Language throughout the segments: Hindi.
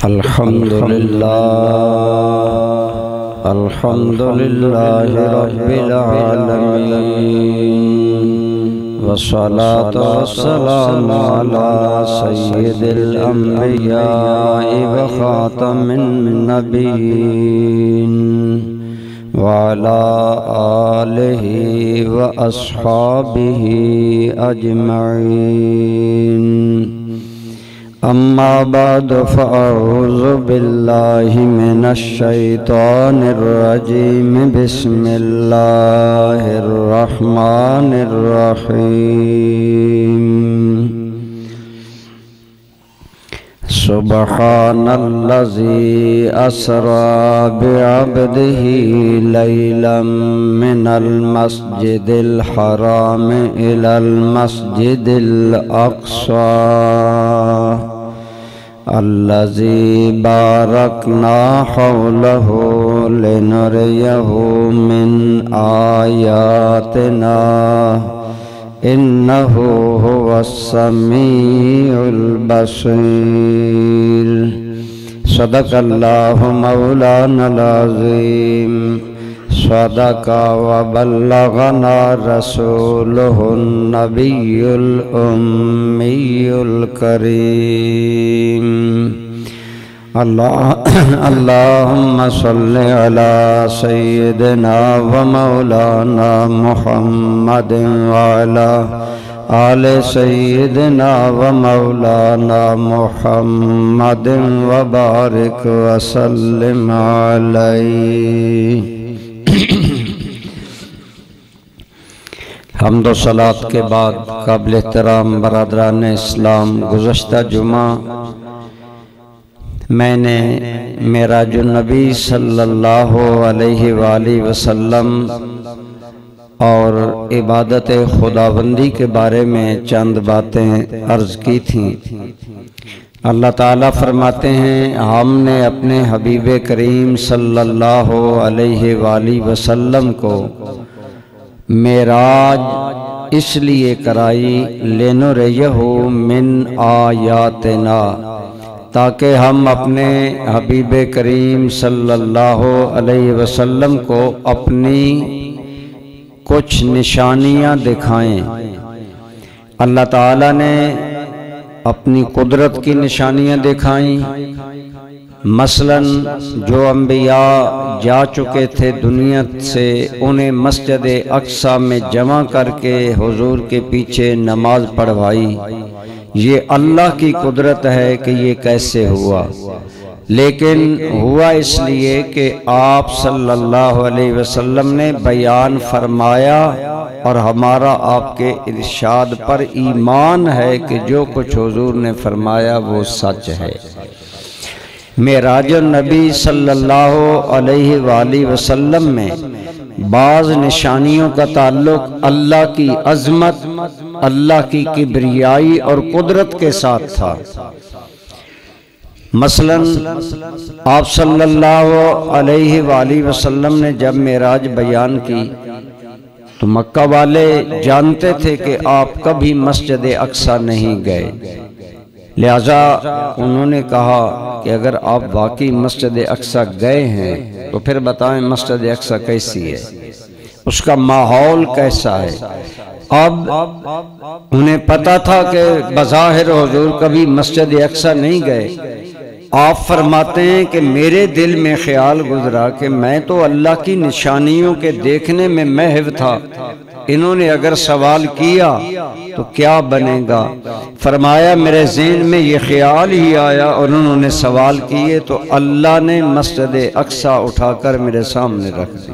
अल्हम्दुलिल्लाह रब्बिल आलमीन वस्सलातु वस्सलामु अला सय्यिदिल अंबिया व खातमिन नबिय्यीन व अला आलिहि व अस्हाबिहि अजमईन। अम्मा बाद फ़अऊज़ु बिल्लाहि मिनश शैतानिर रजीम। बिस्मिल्लाहिर रहमानिर रहीम। सुब्हानल्लज़ी अस्रा बिअब्दिही लैलन मिनल मस्जिदिल हराम इलल मस्जिदिल अक़सा अल्लज़ी बारकना हौलहु लिनुरियहु मिन आयातिना इन्नहु हुवस्समीउल बसीर। सदक़ल्लाहु मौलानल अज़ीम। सदका व बल्लगना रसूलुहुन नबियुल उम्मियुल करीम। अल्लाहुम्मा सल्लि अला सय्यिदिना व मौलाना मुहम्मदिन व अला आले सय्यिदिना व मौलाना मुहम्मदिन व बारिक व सल्लिम अलैहि। हम्द व सलात के बाद काबिल एहतराम बरादरान इस्लाम, गुज़श्ता जुमा मैंने मेराजुन नबी सल्लल्लाहु अलैहि वालैहि वसल्लम और इबादत खुदाबंदी के बारे में चंद बातें अर्ज़ की थीं। अल्लाह ताला फरमाते हैं, हमने अपने हबीब करीम सल्लल्लाहु अलैहि वालैहि वसल्लम को मेराज इसलिए कराई लेनुरियहु मिन आयातिना, ताकि हम अपने हबीब करीम सल्लल्लाहु अलैहि वसल्लम को अपनी कुछ निशानियां दिखाएं। अल्लाह ताला ने अपनी कुदरत की निशानियां दिखाई। मसलन जो अम्बिया जा चुके थे दुनिया से, उन्हें मस्जिद अक्सा में जमा करके हुजूर के पीछे नमाज पढ़वाई। ये अल्लाह की कुदरत है कि ये कैसे हुआ, लेकिन हुआ इसलिए कि आप सल्लल्लाहु अलैहि वसल्लम ने बयान फरमाया और हमारा आपके इरशाद पर ईमान है कि जो कुछ हुजूर ने फरमाया वो सच है। मेराजुन नबी सल्लल्लाहु अलैहि वालैहि वसल्लम में बाज़ निशानियों का ताल्लुक अल्लाह की अज़मत, अल्लाह की किब्रियाई और कुदरत के साथ था। मसलन आप सल्लल्लाहु अलैहि वालैहि वसल्लम ने जब मेराज बयान की तो मक्का वाले जानते थे कि आप कभी मस्जिद अक्सा नहीं गए, लिहाजा उन्होंने कहा कि अगर आप वाकई मस्जिद अक्सा गए हैं तो फिर बताएं मस्जिद अक्सा कैसी है, उसका माहौल कैसा है। अब उन्हें पता था कि बज़ाहिर हुजूर कभी मस्जिद अक्सा नहीं गए। आप फरमाते हैं कि मेरे दिल में ख्याल गुजरा कि मैं तो अल्लाह की निशानियों के देखने में महव था, इन्होंने अगर सवाल किया तो क्या बनेगा। फरमाया मेरे ज़हन में ये ख्याल ही आया और उन्होंने सवाल किए तो अल्लाह ने मस्जिद अक्सा उठाकर मेरे सामने रख दी।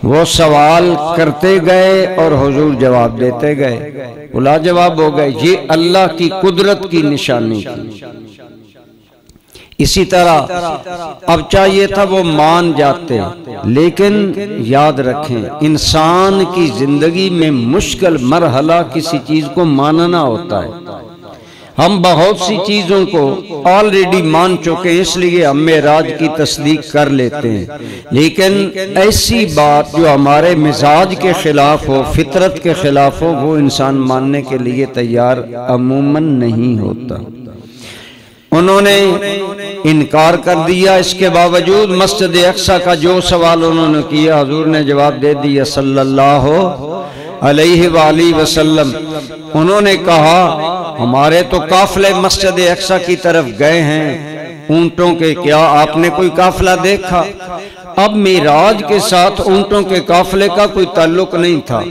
वो सवाल करते गए और हुजूर जवाब देते गए, लाजवाब हो गए। ये अल्लाह की कुदरत की निशानी थी। इसी तरह अब चाहिए था वो मान जाते, लेकिन याद रखें इंसान की जिंदगी में मुश्किल मरहला किसी चीज को मानना होता है। हम बहुत सी चीजों को ऑलरेडी मान चुके हैं, इसलिए हम मेराज की तस्दीक कर लेते हैं, लेकिन ऐसी बात जो हमारे मिजाज के खिलाफ हो, फितरत के खिलाफ हो, वो इंसान मानने के लिए तैयार अमूमन नहीं होता। उन्होंने इनकार कर दिया। इसके बावजूद मस्जिद अक्सा का जो सवाल उन्होंने किया, हुजूर ने जवाब दे दिया सल्लल्लाहु अलैहि वसल्लम। उन्होंने कहा हमारे तो काफिले मस्जिद अक्सा की तरफ गए हैं ऊंटों के, क्या आपने कोई काफिला देखा? अब मेराज के साथ ऊंटों के काफिले का कोई ताल्लुक नहीं था,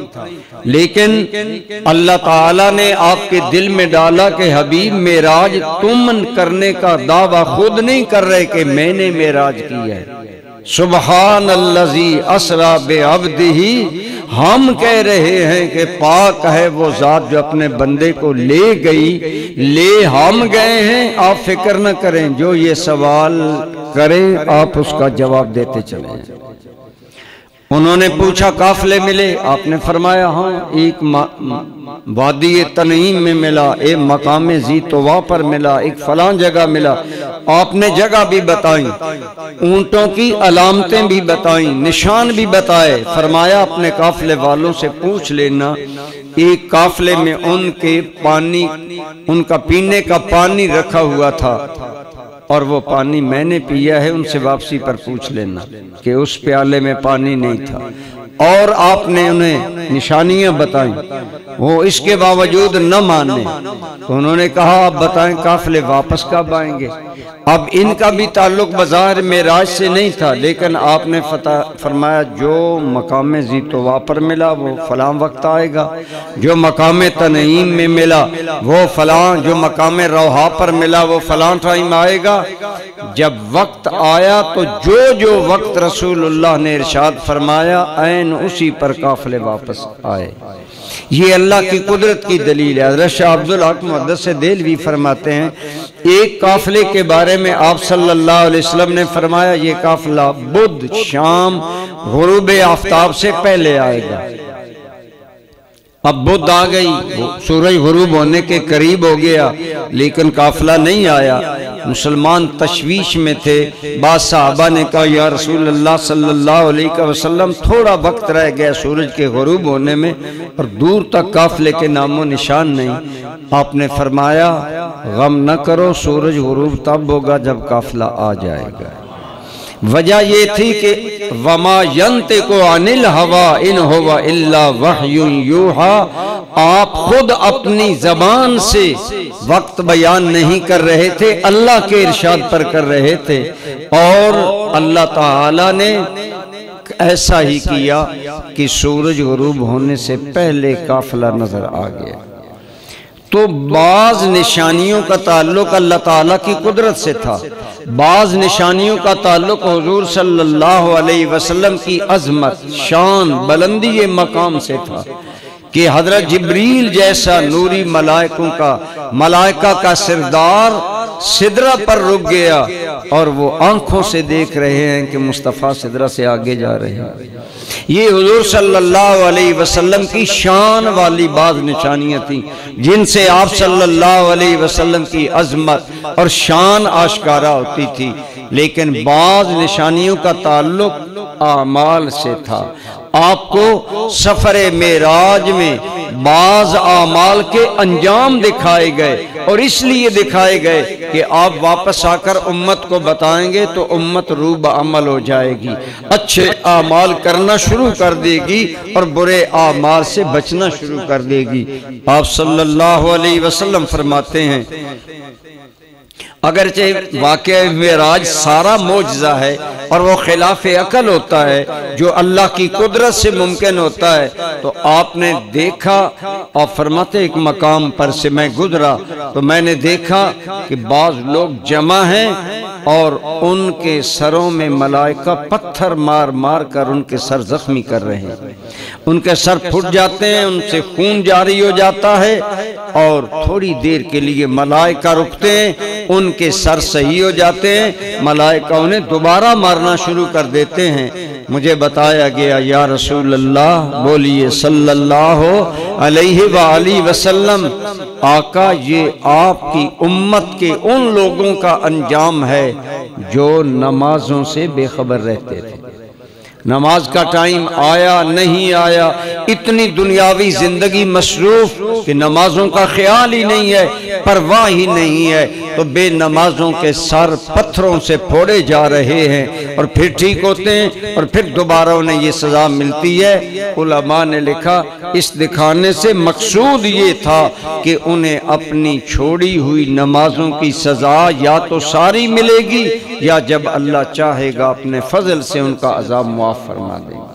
लेकिन अल्लाह ताला ने आपके दिल में डाला कि हबीब मेराज तुम करने का दावा खुद नहीं कर रहे कि मैंने मेराज किया है। सुबहान अल्लज़ी असरा बे अब्दिही, हम कह रहे हैं कि पाक है वो जात जो अपने बंदे को ले गई, ले हम गए हैं। आप फिक्र न करें, जो ये सवाल करें आप उसका जवाब देते चले। उन्होंने पूछा काफिले मिले? आपने फरमाया हाँ, एक वादी तनईम में मिला, एक मकाम जी तोवा पर मिला, एक फलां जगह मिला। आपने जगह भी बताई, ऊंटों की अलामतें भी बताई, निशान भी बताए। फरमाया अपने काफिले वालों से पूछ लेना, एक काफिले में उनके पानी, उनका पीने का पानी रखा हुआ था और वो पानी मैंने पिया है, उनसे वापसी पर पूछ लेना कि उस प्याले में पानी नहीं था। और आपने उन्हें निशानियां बताई, वो इसके बावजूद न माने तो उन्होंने कहा आप बताएं काफिले वापस कब आएंगे? अब इनका भी ताल्लुक बाजार मेराज से नहीं था, लेकिन आपने फरमाया जो मकाम जी तोवा पर मिला वो फलां वक्त आएगा, जो मकाम तनईम में मिला वो फलां, जो मकाम रोहा पर मिला वो फलां टाइम आएगा। जब वक्त आया तो जो जो वक्त रसूलुल्लाह ने इरशाद फरमाया ऐन उसी पर काफिले वापस आए। ये अल्लाह की कुदरत की दलील है। हज़रत शाह अब्दुल हक मुहद्दिस देलवी फरमाते हैं एक काफिले के बारे में आप सल्लल्लाहु अलैहि वसल्लम ने फरमाया ये काफिला बुध शाम गुरूब आफ्ताब से पहले आएगा। अब बुध आ गई, सूरज गुरूब होने के करीब हो गया, लेकिन काफिला नहीं आया। मुसलमान तशवीश में थे। बाद सहाबा ने कहा या रसूल अल्लाह सल्लल्लाहु अलैहि वसल्लम थोड़ा वक्त रह गया सूरज के गुरूब होने में और दूर तक काफिले के नामो निशान नहीं। आपने फरमाया गम न करो, सूरज गुरूब तब होगा जब काफिला आ जाएगा। वजह ये थी कि वमा यंतिकु अनिल हवा इन हुवा इल्ला वह्युन यूहा, आप खुद अपनी जबान से वक्त बयान नहीं कर रहे थे, अल्लाह के इरशाद पर कर रहे थे। और अल्लाह ताला ने ऐसा ही किया कि सूरज गुरूब होने से पहले काफिला नजर आ गया। तो बाज निशानियों का ताल्लुक अल्लाह ताला की कुदरत से था, बाज निशानियों का ताल्लुक हुजूर सल्लल्लाहु अलैहि वसल्लम की अजमत, शान, बुलंदी मकाम से था कि हजरत जिब्रील जैसा नूरी मलाइका का सिरदार सिदरा पर रुक गया और वो आंखों से देख रहे हैं कि मुस्तफ़ा सिदरा से आगे जा रहे हैं। ये हुजूर सल्लल्लाहु अलैहि वसल्लम की शान वाली बाज निशानियां थी जिनसे आप सल्लल्लाहु अलैहि वसल्लम की अजमत और शान आश्कारा होती थी। लेकिन बाज निशानियों का ताल्लुक आमाल से था। आपको सफरे मेराज में बाज आमाल के अंजाम दिखाए गए और इसलिए दिखाए गए कि आप वापस आकर उम्मत को बताएंगे तो उम्मत रूब अमल हो जाएगी, अच्छे आमाल करना शुरू कर देगी और बुरे आमाल से बचना शुरू कर देगी। आप सल्लल्लाहु अलैहि वसल्लम फरमाते हैं अगरचे वाक़या मेराज सारा मौजज़ा है और वो खिलाफ अकल होता है, जो अल्लाह की कुदरत से मुमकिन होता है। तो आपने देखा और फरमाते एक मकाम पर से मैं गुजरा तो मैंने देखा कि बाज लोग जमा हैं और उनके सरों में मलाइका पत्थर मार मार कर उनके सर जख्मी कर रहे हैं। उनके सर फूट जाते हैं, उनसे खून जारी हो जाता है और थोड़ी देर के लिए मलाइका रुकते हैं, उनके सर सही हो जाते हैं, मलाइका उन्हें दोबारा मारना शुरू कर देते हैं। मुझे बताया गया या रसूल अल्लाह, बोलिए सल्लल्लाहु अलैहि वसल्लम, आका ये आपकी उम्मत के उन लोगों का अंजाम है जो नमाजों से बेखबर रहते थे। नमाज का टाइम आया नहीं आया, इतनी दुनियावी जिंदगी मसरूफ कि नमाजों का ख्याल ही नहीं है, परवाह ही नहीं है। तो बेनमाजों के सर पत्थरों से फोड़े जा रहे हैं और फिर ठीक होते हैं और फिर दोबारा उन्हें ये सजा मिलती है। उलमा ने लिखा इस दिखाने से मकसूद ये था कि उन्हें अपनी छोड़ी हुई नमाजों की सजा या तो सारी मिलेगी या जब अल्लाह चाहेगा अपने फजल से उनका अजाब मुआफ फरमा देगा।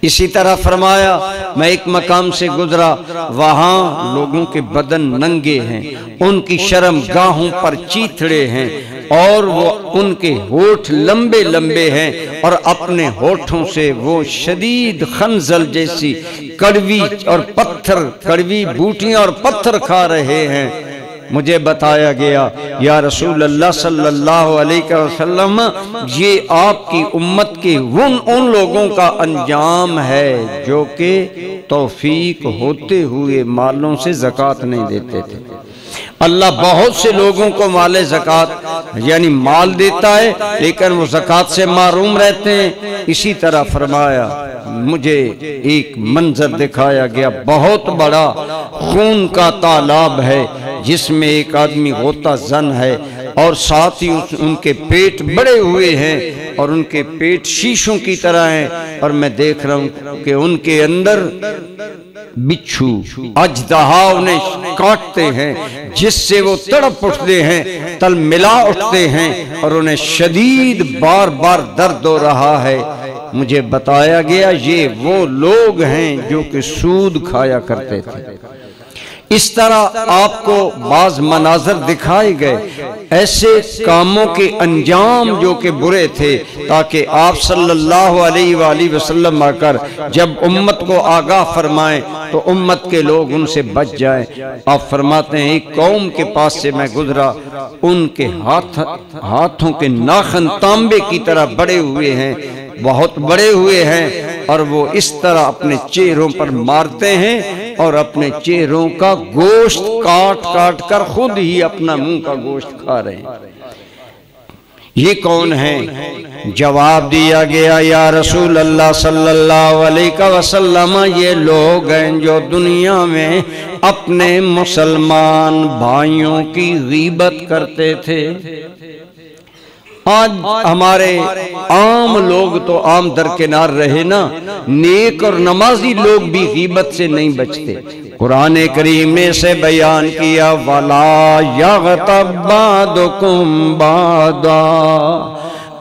इसी तरह फरमाया, मैं एक मकाम से गुजरा, वहां लोगों के बदन नंगे हैं, उनकी शर्म गाहों पर चीथड़े हैं और वो उनके होठ लंबे लंबे हैं और अपने होठों से वो शदीद खंजल जैसी कड़वी और पत्थर, कड़वी बूटियां और पत्थर खा रहे हैं। मुझे बताया गया, या रसूल अल्लाह सल्लल्लाहु अलैहि वसल्लम, ये आपकी उम्मत के उन लोगों का अंजाम है जो कि तौफीक होते हुए मालों से ज़कात नहीं देते थे। अल्लाह बहुत से लोगों को माले ज़कात यानी माल देता है लेकिन वो ज़कात से मारूम रहते हैं। इसी तरह फरमाया, मुझे एक मंजर दिखाया गया, बहुत बड़ा खून का तालाब है जिसमें एक आदमी गोता जन है और साथ ही उनके पेट बड़े हुए हैं और उनके पेट शीशों की तरह हैं और मैं देख रहा हूं कि उनके अंदर बिच्छू अजदहा उन्हें काटते हैं जिससे वो तड़प उठते हैं, तल मिला उठते हैं और उन्हें शदीद बार बार दर्द हो रहा है। मुझे बताया गया ये वो लोग हैं जो कि सूद खाया करते थे। इस तरह आपको बाज मनाजर दिखाए गए ऐसे कामों के अंजाम जो कि बुरे थे, ताकि आप सल्लल्लाहु अलैहि वसल्लम आकर जब उम्मत को आगाह फरमाएं तो उम्मत के लोग उनसे बच जाएं। आप फरमाते हैं, एक कौम के पास से मैं गुजरा, उनके हाथों के नाखन तांबे की तरह बड़े हुए हैं, बहुत बड़े हुए हैं और वो इस तरह अपने चेहरों पर मारते हैं और अपने चेहरों का गोश्त काट काट कर खुद ही अपना मुंह का गोश्त खा रहे हैं। ये कौन है? जवाब दिया गया, या रसूल अल्लाह सल्लल्लाहु अलैहि वसल्लम, ये लोग हैं जो दुनिया में अपने मुसलमान भाइयों की गीबत करते थे। आज हमारे आम लोग तो आम दरकिनार रहे ना, नेक और नमाजी लोग भी गीबत से नहीं बचते। कुरान करीम ने से बयान किया, वला यग़तब बादुकुम बादा,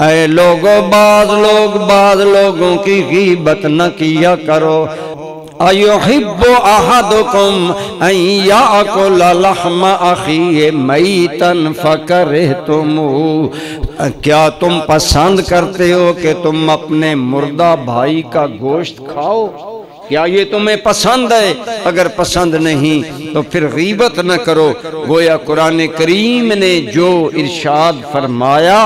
ऐ लोगों बाज लोगों की गीबत न किया करो। अयुहिब्बु अहदुकुम अन याकुल लहम अखीहि मैतन फकरहतुमू, क्या तुम पसंद करते हो कि तुम अपने मुर्दा भाई का गोश्त खाओ? क्या ये तुम्हें पसंद है? अगर पसंद नहीं तो फिर गीबत न करो। गोया कुरान करीम ने जो इरशाद फरमाया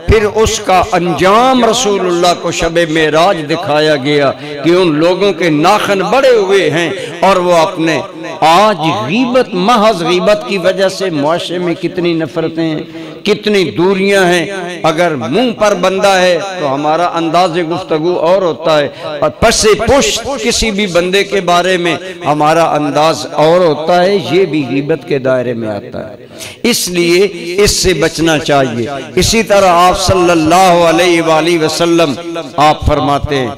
फिर उसका अंजाम रसूलुल्लाह को शबे मेराज दिखाया गया कि उन लोगों के नाखन बड़े हुए हैं और वो अपने आज गीबत, महज गीबत की वजह से मुआशरे में कितनी नफरतें हैं, कितनी दूरियां हैं। अगर मुंह पर बंदा है तो हमारा अंदाज़े गुफ्तगू और होता है और पसे पुष्ट किसी भी बंदे के बारे में हमारा अंदाज और होता है, ये भी गीबत के दायरे में आता है। इसलिए इससे बचना चाहिए। इसी तरह आप सल्लल्लाहु अलैहि वसल्लम आप फरमाते हैं,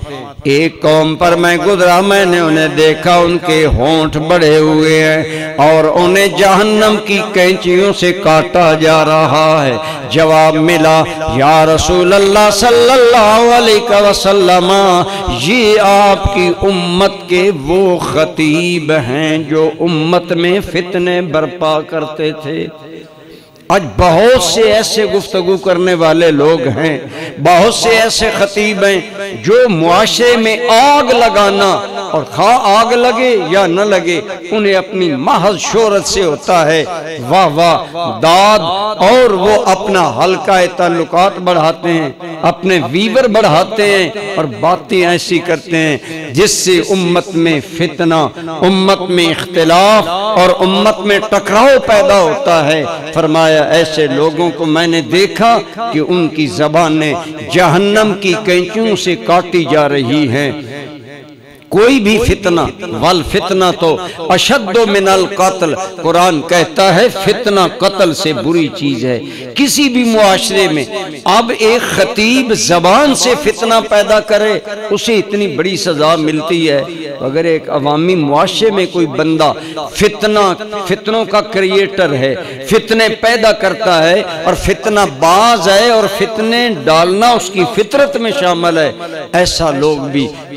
एक कौम पर मैं गुजरा, मैंने उन्हें देखा, उनके होंठ बड़े हुए हैं और उन्हें जहन्नम की कैंचियों से काटा जा रहा है। जवाब मिला, या रसूल अल्लाह सल्लल्लाहु अलैहि वसल्लम, ये आपकी उम्मत के वो खतीब हैं जो उम्मत में फितने बर्पा करते थे। आज बहुत से ऐसे गुफ्तगू करने वाले लोग हैं, बहुत से ऐसे खतीब हैं जो मुआशरे में आग लगाना और खा आग लगे या न लगे, उन्हें अपनी महज शोहरत से होता है वाह वाह दाद, और वो अपना हल्का ताल्लुकात बढ़ाते हैं, अपने वीवर बढ़ाते हैं और बातें ऐसी करते हैं जिससे उम्मत में फितना, उम्मत में इख्तिलाफ और उम्मत में टकराव पैदा होता है। फरमाया ऐसे लोगों को मैंने देखा कि उनकी ज़बानें जहन्नम की कैंचियों से काटी जा रही हैं। कोई भी फितना, वल फितना तो अशद्दो मिनल कत्ल, कुरान कहता है फितना कत्ल से बुरी चीज है। किसी भी मुआशरे में अब एक खतीब जबान से फितना पैदा करे उसे इतनी बड़ी सजा मिलती है। अगर एक अवामी मुआशरे में कोई बंदा फितनों का क्रिएटर है, फितने पैदा करता है और फितना बाज है और फितने डालना उसकी फितरत में शामिल है,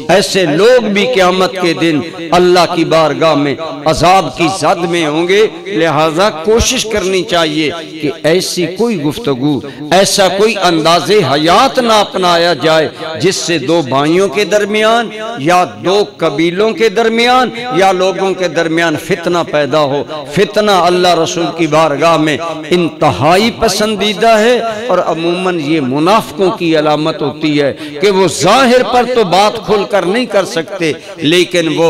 ऐसे लोग भी क़यामत के दिन अल्लाह की बारगाह में अजाब की जद में होंगे। लिहाजा कोशिश करनी चाहिए कि ऐसी कोई गुफ्तगू, ऐसा कोई अंदाज़े हयात ना अपनाया जाए जिससे दो भाइयों के दरमियान या दो कबीलों के दरमियान या लोगों के दरमियान फितना पैदा हो। फितना अल्लाह रसूल की बारगाह में इंतहाई पसंदीदा है और अमूमन ये मुनाफिकों की अलामत होती है कि वो जाहिर पर तो बात खुलकर नहीं कर सकते, लेकिन वो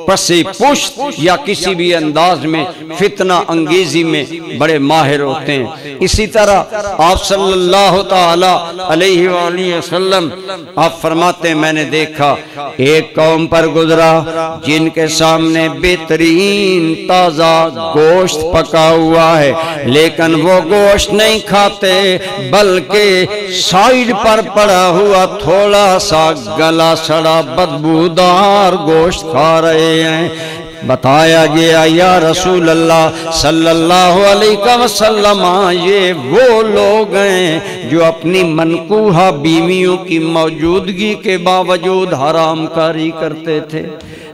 पसे पुष्ट या किसी भी अंदाज में फितना अंगेजी में बड़े माहिर होते हैं। इसी तरह आप सल्लल्लाहु ताला अलैहि वसल्लम आप फरमाते, मैंने देखा एक कौम पर गुजरा जिनके सामने बेहतरीन ताजा गोश्त पका हुआ है, लेकिन वो गोश्त नहीं खाते बल्कि साइड पर पड़ा हुआ थोड़ा सा गला सड़ा बदबूदार गोश्त खा रहे हैं। बताया गया या रसूल अल्लाह सल्लल्लाहु अलैहि वसल्लम, ये वो लोग हैं जो अपनी मनकूहा बीवियों की मौजूदगी के बावजूद हरामकारी करते थे,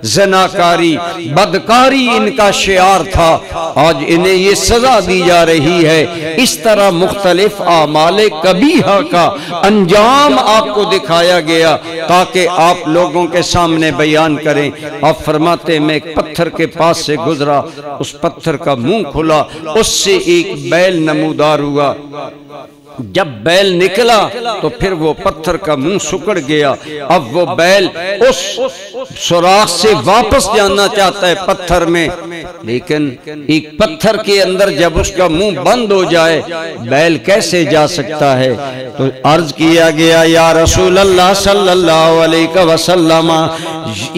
ज़नाकारी बदकारी इनका शियार था। आज इन्हें ये सजा दी जा रही है। इस तरह मुख्तलिफ आमाले कबीहा का अंजाम आपको दिखाया गया ताकि आप लोगों के सामने बयान करें। आप फरमाते, मैं एक पत्थर के पास से गुजरा, उस पत्थर का मुंह खुला, उससे एक बैल नमूदार हुआ। जब बैल निकला तो फिर वो पत्थर का मुंह सुकड़ गया। अब वो बैल उस सुराख से वापस जाना चाहता है पत्थर में, लेकिन एक पत्थर के अंदर जब उसका मुंह बंद हो जाए बैल कैसे जा सकता है। तो अर्ज किया गया या रसूल अल्लाह सल्लल्लाहु अलैहि वसल्लम,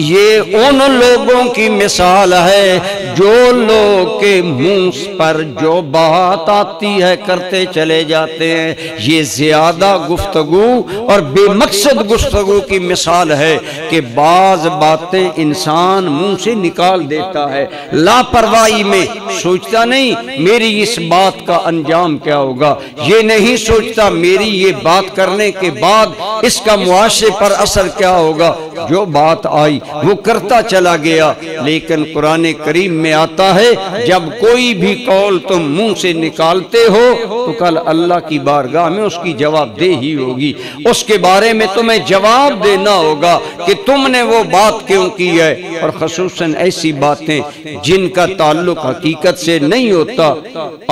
ये उन लोगों की मिसाल है जो लोग के मुंह पर जो बात आती है करते चले जाते हैं। ये ज्यादा गुफ्तगू और बेमकसद गुफ्तगू की मिसाल है कि बाज बातें इंसान मुंह से निकाल देता है लापरवाही में, सोचता नहीं मेरी इस बात का अंजाम क्या होगा, ये नहीं सोचता मेरी ये बात करने के बाद इसका मुआशरे पर असर क्या होगा। जो बात आई वो करता चला गया। लेकिन कुरान करीम में आता है जब कोई भी कौल तुम मुंह से निकालते हो तो कल अल्लाह की बारगाह में उसकी जवाबदेही होगी, उसके बारे में तुम्हें जवाब देना होगा कि तुमने वो बात क्यों की है। और खसूसन ऐसी बातें जिनका ताल्लुक हकीकत से नहीं होता।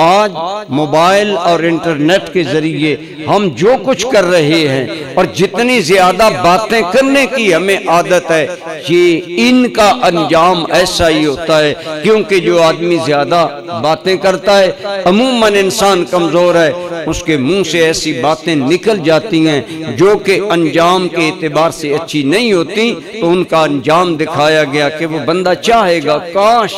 आज मोबाइल और इंटरनेट के जरिए हम जो कुछ कर रहे हैं और जितनी ज्यादा बातें करने की हमें आदत है, ये इनका अंजाम ऐसा ही होता है। क्योंकि जो आदमी ज्यादा बातें करता है, अमूमन इंसान कमजोर है, उसके मुंह से ऐसी बातें निकल जाती हैं जो कि अंजाम के एतबार से अच्छी नहीं होती। तो उनका अंजाम दिखाया गया कि वो बंदा चाहेगा काश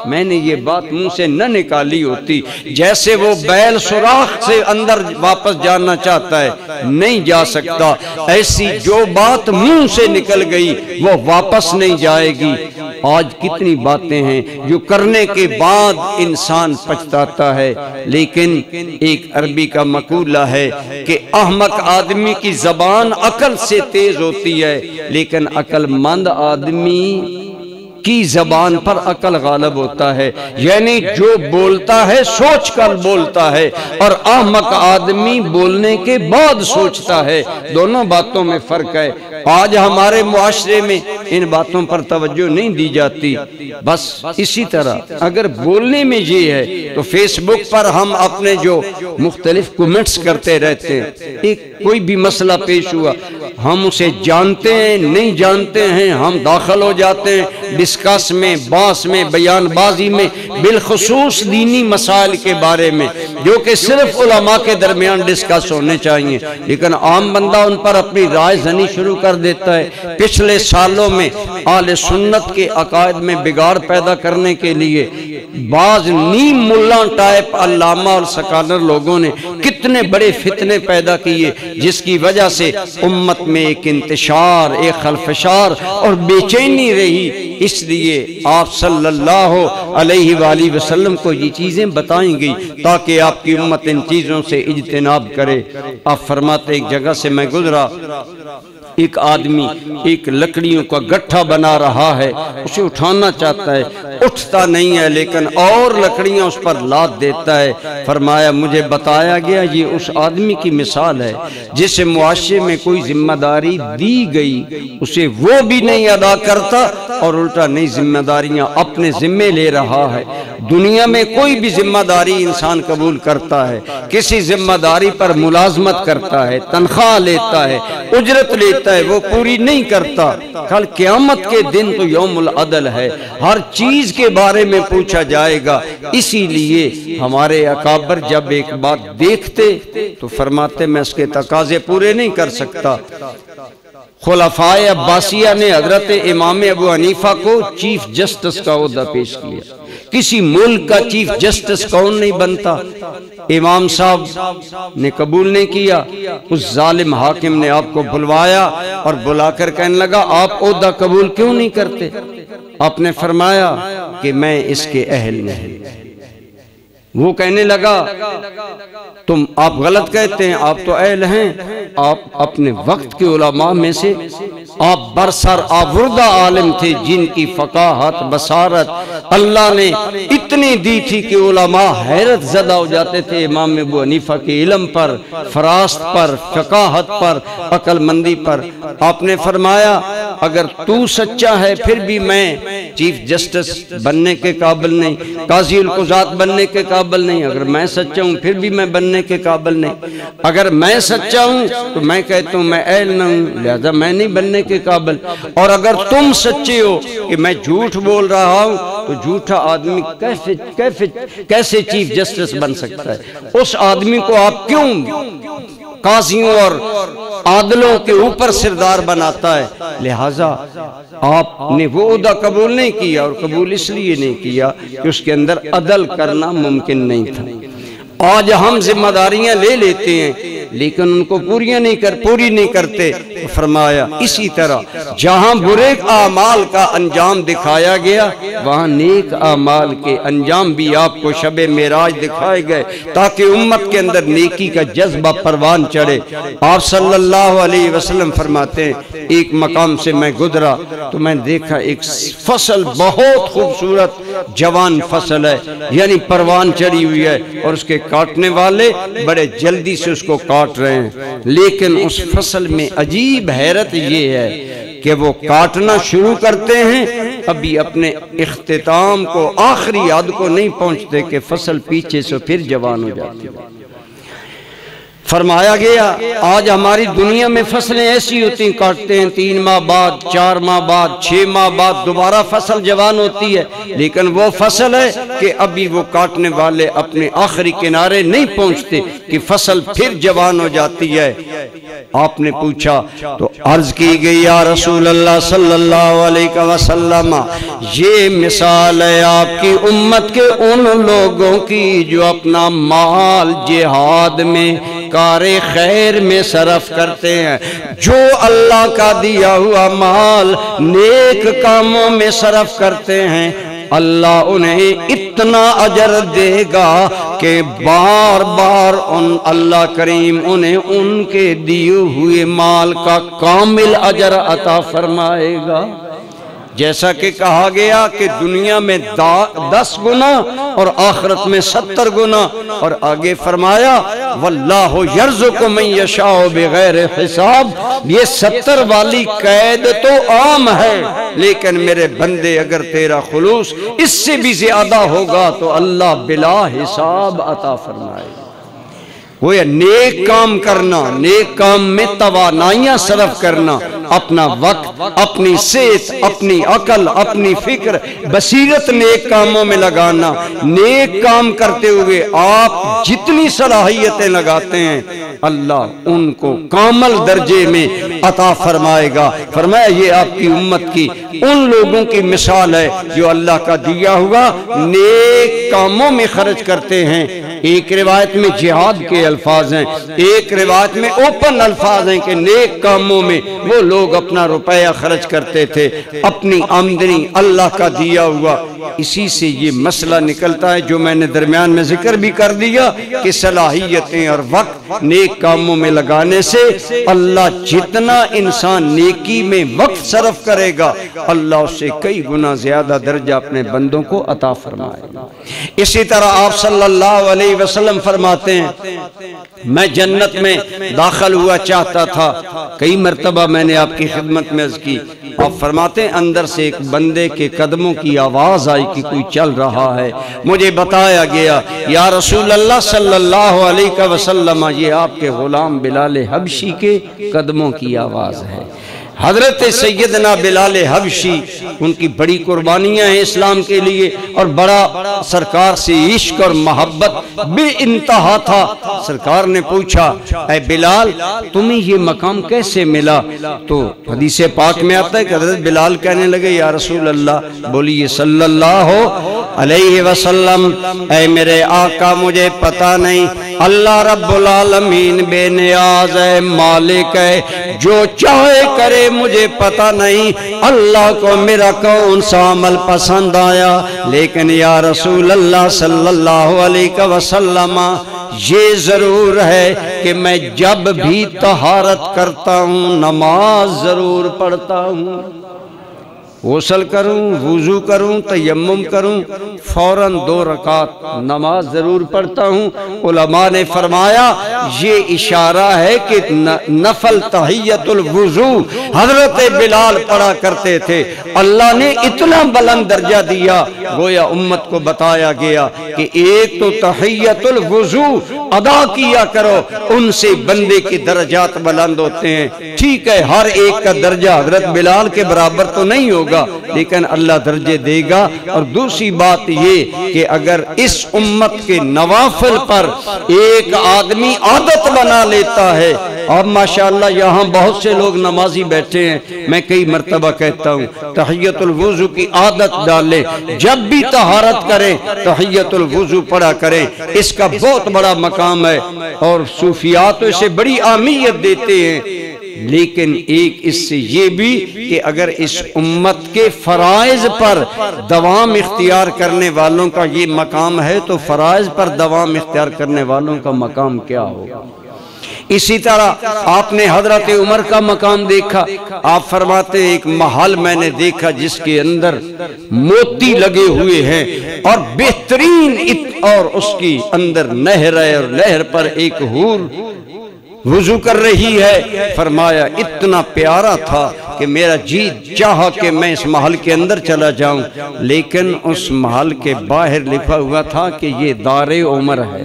मैंने ये बात मुंह से न निकाली होती। जैसे वो बैल सुराख से अंदर वापस जाना चाहता है, नहीं जा सकता, ऐसी जो बात मुंह से निकल गई वो वापस नहीं जाएगी। आज कितनी बातें हैं जो करने के बाद इंसान पछताता है। लेकिन एक अरबी का मकूला है कि अहमक आदमी की जबान अकल से तेज होती है, लेकिन अकलमंद आदमी की जबान पर अकल गालब होता है, यानी जो बोलता है सोच कर बोलता है और अहमक आदमी बोलने के बाद सोचता है। दोनों बातों में फर्क है। आज हमारे मुआशरे में इन बातों पर तवज्जो नहीं दी जाती। बस इसी तरह अगर बोलने में ये है तो फेसबुक पर हम अपने जो मुख्तलिफ कमेंट्स करते रहते हैं, एक कोई भी मसला पेश हुआ हम उसे जानते हैं नहीं जानते हैं, हम दाखिल हो जाते हैं डिस्कस में, बास में, बयानबाजी में, बिलखुसूस दीनी मसाइल के बारे में जो कि सिर्फ उलमा के दरमियान डिस्कस होने चाहिए, लेकिन आम बंदा उन पर अपनी राय जनी शुरू कर देता है। पिछले सालों में आले सुन्नत के अकायद में बिगाड़ पैदा करने के लिए बाज नीम मुल्ला टाइप अल्लामा और सकालर लोगों ने कितने बड़े फितने पैदा किए, जिसकी वजह से उम्मत में एक इंतशार, एक खलफशार और बेचैनी रही। इसलिए आप सल्लल्लाहु अलैहि वसल्लम को ये चीजें बताई गई ताकि आपकी उम्मत इन चीजों से इज्तिनाब करे। आप फरमाते एक जगह से मैं गुजरा, एक आदमी एक लकड़ियों का गट्ठा बना रहा है, उसे उठाना चाहता है, उठता नहीं है, लेकिन और लकड़ियां उस पर लाद देता है। फरमाया मुझे बताया गया ये उस आदमी की मिसाल है जिसे मुआशरे में कोई जिम्मेदारी दी गई उसे वो भी नहीं अदा करता और उल्टा नई जिम्मेदारियां अपने जिम्मे ले रहा है। दुनिया में कोई भी जिम्मेदारी इंसान कबूल करता है, किसी जिम्मेदारी पर मुलाजमत करता है, तनख्वाह लेता है, उजरत लेता है, वो पूरी नहीं करता। कल क़यामत के दिन तो यौमुल अदल है, हर चीज के बारे में पूछा जाएगा। इसीलिए हमारे अकाबर जब एक बात देखते तो फरमाते मैं इसके तकाजे पूरे नहीं कर सकता। खुलफाए अब्बासिया ने हजरत इमाम अबू हनीफा को चीफ जस्टिस का ओहदा पेश किया। किसी मुल्क का चीफ जस्टिस कौन नहीं बनता, इमाम साहब ने कबूल नहीं किया। उस जालिम हाकिम ने आपको बुलवाया और बुलाकर कहने लगा आप ओहदा कबूल क्यों नहीं करते? आपने फरमाया कि मैं इसके अहल नहीं। वो कहने लगा तुम आप गलत कहते हैं, आप तो अहल हैं। आप अपने वक्त के उलमा में से आप बरसर आबुर्दा आलिम थे जिनकी फकाहत बसारत अल्लाह ने इतनी दी थी कि उलमा हैरत ज़दा हो जाते थे इमाम अबू हनीफा के इल्म पर, फरास्त पर, फकाहत पर, अक्लमंदी पर। आपने फरमाया अगर तू सच्चा है फिर भी मैं चीफ जस्टिस बनने के काबिल नहीं, काजी उल कुज़ात बनने के काबिल नहीं। अगर मैं सच्चा हूँ फिर भी मैं बनने के काबिल नहीं। अगर मैं सच्चा हूँ तो मैं कहता हूँ मैं अहल न हूँ, लिहाजा मैं नहीं बनने के काबिल। और अगर तुम सच्चे हो कि मैं झूठ बोल रहा हूँ तो झूठा आदमी कैसे चीफ जस्टिस बन सकता है? उस आदमी को आप क्यों काजियों और आदलों के ऊपर सिरदार बनाता है? लिहाजा आपने वो ओहदा कबूल नहीं किया, और कबूल इसलिए नहीं किया कि उसके अंदर अदल करना मुमकिन नहीं था। आज हम जिम्मेदारियां ले लेते हैं लेकिन उनको पूरी नहीं करते। तो फरमाया इसी तरह जहां बुरे आमाल का अंजाम दिखाया गया वहां नेक आमाल के अंजाम भी आपको शबे मेराज दिखाए गए ताकि उम्मत के अंदर नेकी का जज्बा परवान चढ़े। आप सल्लल्लाहु अलैहि वसल्लम फरमाते हैं एक मकाम से मैं गुजरा तो मैं देखा एक फसल बहुत खूबसूरत जवान फसल है, यानी परवान चढ़ी हुई है, और उसके काटने वाले बड़े जल्दी से उसको काट रहे हैं। लेकिन उस फसल में अजीब हैरत ये है कि वो काटना शुरू करते हैं अभी अपने इख्तिताम को, आखिरी याद को नहीं पहुंचते कि फसल पीछे से फिर जवान हो जाती है। फरमाया गया आज हमारी दुनिया में फसलें ऐसी होती, काटते हैं 3 माह बाद, 4 माह बाद, 6 माह बाद दोबारा फसल जवान होती है, लेकिन वो फसल है कि अभी वो काटने वाले अपने आखिरी किनारे नहीं पहुंचते कि फसल फिर जवान हो जाती है। आपने पूछा तो अर्ज की गई या रसूल अल्लाह सल्लल्लाहु अलैहि वसल्लम ये मिसाल है आपकी उम्मत के उन लोगों की जो अपना माल जिहाद में कारे खैर में सरफ करते हैं, जो अल्लाह का दिया हुआ माल नेक कामों में सरफ करते हैं, अल्लाह उन्हें इतना अजर देगा कि बार बार उन अल्लाह करीम उन्हें उनके दिए हुए माल का कामिल अजर अता फरमाएगा। जैसा कि कहा गया कि दुनिया में 10 गुना और आखिरत में 70 गुना। और आगे फरमाया वल्लाहु यर्ज़ुक़ु मन यशाअ बिग़ैर हिसाब। ये 70 वाली कैद तो आम है, लेकिन मेरे बंदे अगर तेरा खुलूस इससे भी ज्यादा होगा तो अल्लाह बिला हिसाब अता फरमाएगा। वो ये नेक काम करना, नेक काम में तवानाइयां सर्फ करना, अपना वक्त, अपनी सेहत, अपनी अकल, अपनी फिक्र, बसीरत नेक कामों में लगाना। नेक काम करते हुए आप जितनी सलाहियतें लगाते हैं अल्लाह उनको कामल दर्जे में अता फरमाएगा। फरमाया ये आपकी उम्मत की उन लोगों की मिसाल है जो अल्लाह का दिया हुआ नेक कामों में खर्च करते हैं। एक रिवायत में जिहाद के अल्फाज हैं, एक रिवायत में ओपन अल्फाज हैं कि नेक कामों में वो लोग अपना रुपया खर्च करते थे, अपनी आमदनी अल्लाह का दिया हुआ। इसी से ये मसला निकलता है जो मैंने दरमियान में जिक्र भी कर दिया कि सलाहियतें और वक्त नेक कामों में लगाने से अल्लाह जितना इंसान नेकी में वक्त सर्फ करेगा अल्लाह उससे कई गुना ज्यादा दर्जा अपने बंदों को अता फरमाएगा। इसी तरह आप सल्लल्लाहु अलैहि वसल्लम फरमाते हैं मैं जन्नत में दाखिल हुआ चाहता था। कई मरतबा मैंने आपकी खिदमत में अर्ज़ की। आप फरमाते हैं अंदर से एक बंदे के कदमों की आवाज आई कि कोई चल रहा है। मुझे बताया गया या रसूल अल्लाह सल्लल्लाहु अलैहि वसल्लम ये आपके गुलाम बिलाल हबशी के कदमों की आवाज है। हजरत सैयदना बिलाल हबशी उनकी बड़ी कुर्बानियां हैं इस्लाम के लिए और बड़ा सरकार से इश्क और मोहब्बत बेइंतहा था। सरकार ने पूछा ऐ बिलाल तुम्हें ये मकाम कैसे मिला? तो हदीस पाक में आता है कि हजरत बिलाल कहने लगे या रसूल अल्लाह बोलिए सल्लल्लाहु अलैहि वसल्लम ऐ मेरे आका मुझे पता नहीं। अल्लाह रब्बुल आलमीन बेनियाज है, मालिक है, जो चाहे करे मुझे पता नहीं। अल्लाह को मेरा कौन सा अमल पसंद आया, लेकिन या रसूल अल्लाह सल्लल्लाहु अलैहि वसल्लम ये जरूर है कि मैं जब भी तहारत करता हूँ नमाज जरूर पढ़ता हूँ। गौसल करूं, वुजू करूं, तयम्मुम करूं, फौरन 2 रकात नमाज जरूर पढ़ता हूं। उलमा ने फरमाया ये इशारा है कि नफल तहियतुल वुजू हजरत बिलाल पढ़ा करते थे। अल्लाह ने इतना बुलंद दर्जा दिया, गोया उम्मत को बताया गया कि एक तो तहियतुल वुजू अदा किया करो, उनसे बंदे के दर्जात बुलंद होते हैं। ठीक है हर एक का दर्जा हजरत बिलाल के बराबर तो नहीं होगा, लेकिन अल्लाह दर्जे देगा। और दूसरी बात ये कि अगर इस उम्मत के नवाफिल पर एक आदमी आदत बना लेता है, और माशाअल्लाह यहाँ बहुत से लोग नमाजी बैठे हैं, मैं कई मर्तबा कहता हूँ तहियतुल वुजू की आदत डालें, जब भी तहारत करें तहियतुल वुजू पढ़ा करें। इसका बहुत बड़ा मकाम है और सूफिया तो इसे बड़ी अहमियत देते हैं। लेकिन एक इससे ये भी कि अगर इस उम्मत के फराइज पर दवाम इख्तियार करने वालों का ये मकाम है तो फराइज पर दवाम इख्तियार करने वालों का मकाम क्या होगा। इसी तरह आपने हजरत उमर का मकाम देखा। आप फरमाते एक महल मैंने देखा जिसके अंदर मोती लगे हुए हैं और बेहतरीन और उसकी अंदर नहर है और नहर पर एक हूर वुजू कर रही है। फरमाया इतना प्यारा था कि मेरा जी चाहा कि मैं इस महल के अंदर चला जाऊं, लेकिन उस महल के बाहर लिखा हुआ था कि ये दारे उमर है,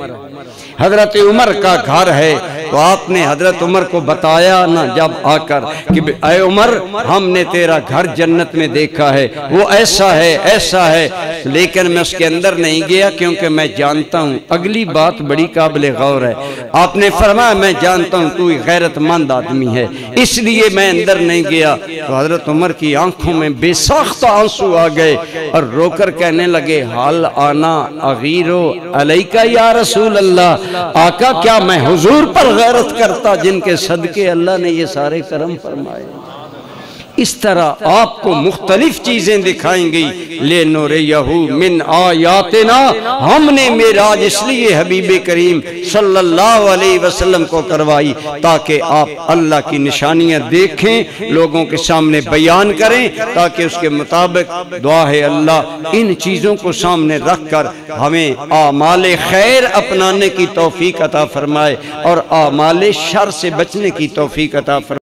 हजरत उमर का घर है। तो आपने हजरत उमर को बताया ना जब आकर कि ऐ उमर हमने तेरा घर जन्नत में देखा है, वो ऐसा है ऐसा है, लेकिन मैं उसके अंदर नहीं गया क्योंकि मैं जानता हूँ। अगली बात बड़ी काबिल गौर है। आपने फरमाया मैं जानता हूँ तू गैरतमंद आदमी है इसलिए मैं अंदर नहीं गया। तो हजरत उमर की आंखों में बेसाख्ता आंसू आ गए और रोकर कहने लगे हाल आना अगीरो अलैका या रसूल अल्लाह, आका क्या मैं हुजूर पर गैरत करता जिनके सदके अल्लाह ने ये सारे करम फरमाए। इस तरह आपको मुख्तलिफ चीजें दिखाएंगी। ले नूर यहू मिन आयातिना, हमने मेराज इसलिए हबीब करीम सल्लल्लाहु अलैहि वसल्लम को करवाई ताकि आप अल्लाह की निशानियां देखें, लोगों के सामने बयान करें, ताकि उसके मुताबिक दुआ है अल्लाह इन चीजों को सामने रख कर हमें आमाले खैर अपनाने की तौफीक अता फरमाए और आमाले शर से बचने की तौफीक अता फरमाए।